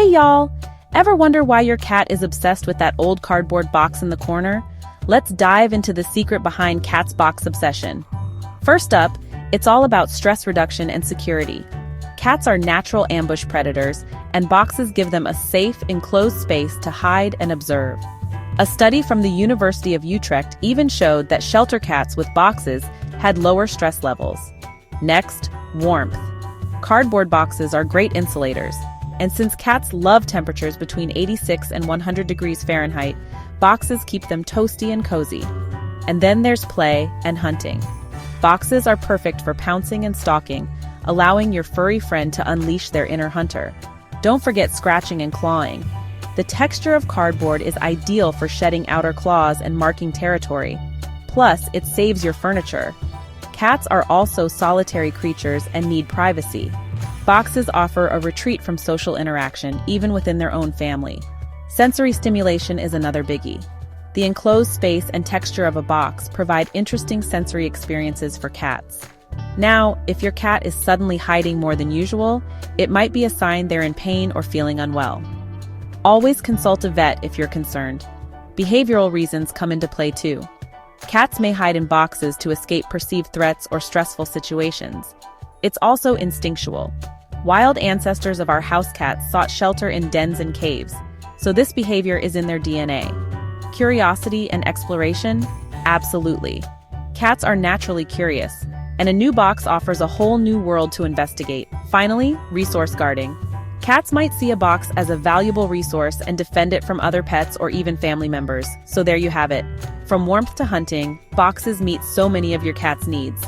Hey y'all! Ever wonder why your cat is obsessed with that old cardboard box in the corner? Let's dive into the secret behind cat's box obsession. First up, it's all about stress reduction and security. Cats are natural ambush predators, and boxes give them a safe, enclosed space to hide and observe. A study from the University of Utrecht even showed that shelter cats with boxes had lower stress levels. Next, warmth. Cardboard boxes are great insulators, and since cats love temperatures between 86 and 100 degrees Fahrenheit, boxes keep them toasty and cozy. And then there's play and hunting. Boxes are perfect for pouncing and stalking, allowing your furry friend to unleash their inner hunter. Don't forget scratching and clawing. The texture of cardboard is ideal for shedding outer claws and marking territory. Plus, it saves your furniture. Cats are also solitary creatures and need privacy. Boxes offer a retreat from social interaction, even within their own family. Sensory stimulation is another biggie. The enclosed space and texture of a box provide interesting sensory experiences for cats. Now, if your cat is suddenly hiding more than usual, it might be a sign they're in pain or feeling unwell. Always consult a vet if you're concerned. Behavioral reasons come into play too. Cats may hide in boxes to escape perceived threats or stressful situations. It's also instinctual. Wild ancestors of our house cats sought shelter in dens and caves, so this behavior is in their DNA. Curiosity and exploration? Absolutely. Cats are naturally curious, and a new box offers a whole new world to investigate. Finally, resource guarding. Cats might see a box as a valuable resource and defend it from other pets or even family members, so there you have it. From warmth to hunting, boxes meet so many of your cat's needs.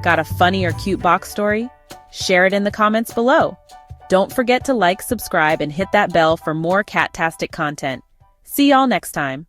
Got a funny or cute box story? Share it in the comments below. Don't forget to like, subscribe, and hit that bell for more cat-tastic content. See y'all next time.